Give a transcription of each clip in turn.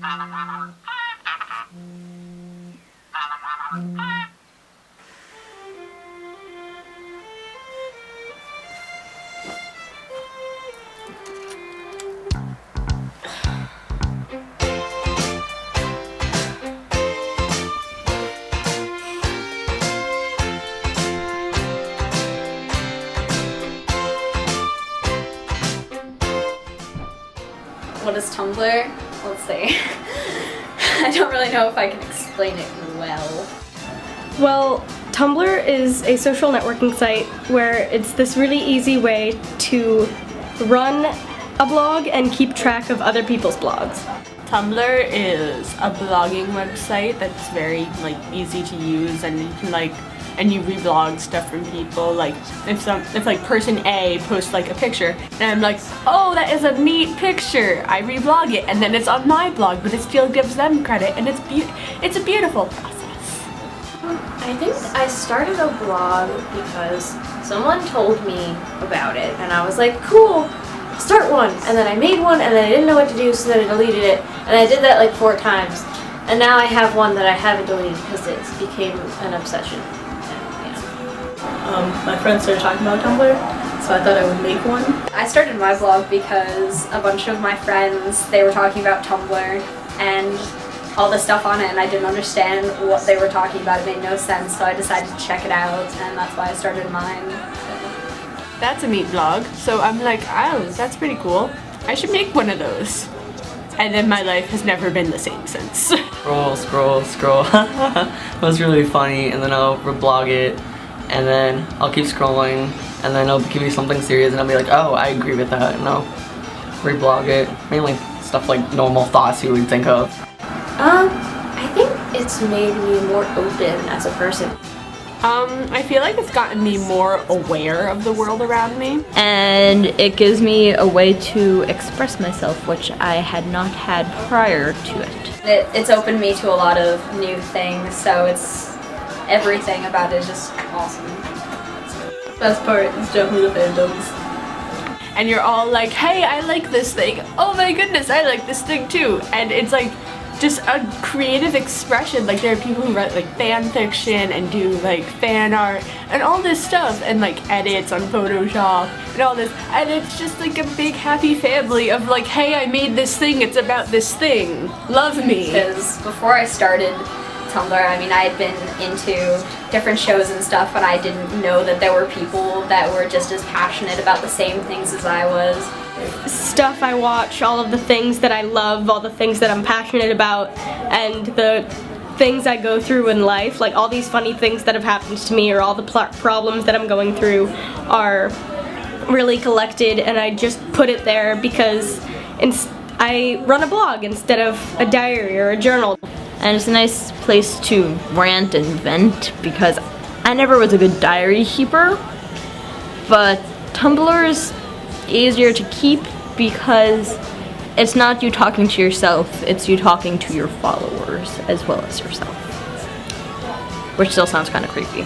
What is Tumblr? Let's see. I don't really know if I can explain it well. Well, Tumblr is a social networking site where it's this really easy way to run a blog and keep track of other people's blogs. Tumblr is a blogging website that's very easy to use, and you can and you reblog stuff from people. Like if person A posts a picture and I'm like, oh, that is a neat picture, I reblog it and then it's on my blog, but it still gives them credit, and it's a beautiful process. I think I started a blog because someone told me about it and I was like, cool, start one, and then I made one and then I didn't know what to do, so then I deleted it, and I did that 4 times, and now I have one that I haven't deleted because it became an obsession. My friends started talking about Tumblr, so I thought I would make one. I started my blog because a bunch of my friends, they were talking about Tumblr and all the stuff on it, and I didn't understand what they were talking about. It made no sense, so I decided to check it out, and that's why I started mine. That's a neat blog. So I'm like, oh, that's pretty cool. I should make one of those. And then my life has never been the same since. Scroll. It was really funny, and then I'll reblog it, and then I'll keep scrolling, and then it'll give me something serious, and I'll be like, oh, I agree with that, and I'll reblog it. Mainly stuff like normal thoughts you would think of. I think it's made me more open as a person. I feel like it's gotten me more aware of the world around me. And it gives me a way to express myself, which I had not had prior to it. It's opened me to a lot of new things, so everything about it is just awesome. Best part is definitely the fandoms. And you're all like, hey, I like this thing. Oh my goodness, I like this thing too. And it's just a creative expression. There are people who write fan fiction and do fan art and all this stuff, and edits on Photoshop and all this, and it's just a big happy family of hey, I made this thing, it's about this thing, love me. Because before I started Tumblr, I mean, I had been into different shows and stuff, but I didn't know that there were people that were just as passionate about the same things as I was. Stuff I watch, all of the things that I love, all the things that I'm passionate about, and the things I go through in life, all these funny things that have happened to me, or all the problems that I'm going through, are really collected, and I just put it there because I run a blog instead of a diary or a journal. And it's a nice place to rant and vent, because I never was a good diary keeper, but Tumblr is easier to keep because it's not you talking to yourself, it's you talking to your followers as well as yourself, which still sounds kind of creepy.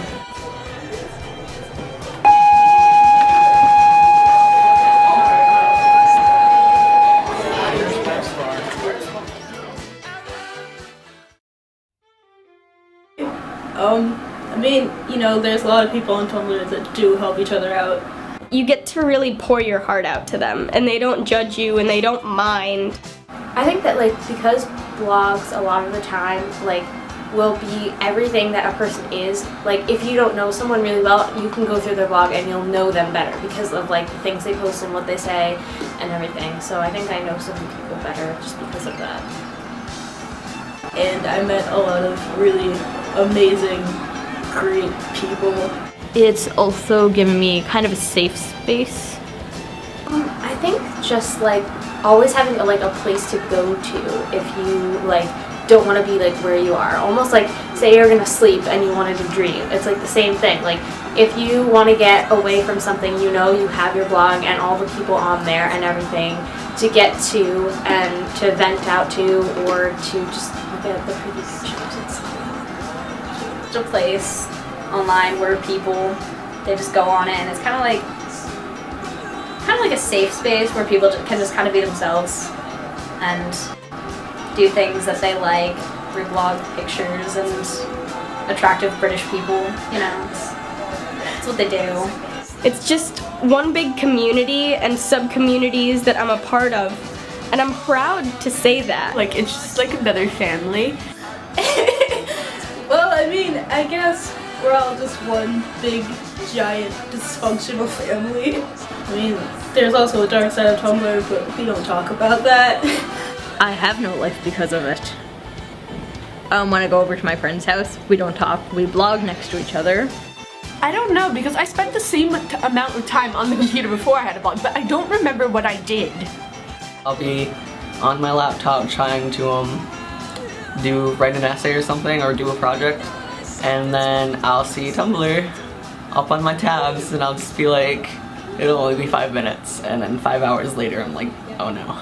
I mean, there's a lot of people on Tumblr that do help each other out. You get to really pour your heart out to them, and they don't judge you, and they don't mind. I think that because blogs a lot of the time will be everything that a person is. If you don't know someone really well, you can go through their blog and you'll know them better because of the things they post and what they say and everything. So I think I know some people better just because of that. And I met a lot of really amazing, great people. It's also given me kind of a safe space. I think just always having a place to go to if you don't want to be where you are. Almost say you're gonna sleep and you wanted to dream. It's the same thing. If you want to get away from something, you have your blog and all the people on there and everything to get to and to vent out to, or to just look at the pretty pictures. It's a place online where people, they just go on it, and it's kind of like a safe space where people can just kind of be themselves, and do things that they like, reblog pictures and attractive British people, you know, it's what they do. It's just one big community and sub-communities that I'm a part of, and I'm proud to say that. Like, it's just like another family. Well, I mean, I guess we're all just one big, giant, dysfunctional family. I mean, there's also a dark side of Tumblr, but we don't talk about that. I have no life because of it. When I go over to my friend's house, we don't talk. We blog next to each other. I don't know, because I spent the same amount of time on the computer before I had a blog, but I don't remember what I did. I'll be on my laptop trying to write an essay or something, or do a project, and then I'll see Tumblr up on my tabs, and I'll just be like, it'll only be 5 minutes, and then 5 hours later I'm like, oh no.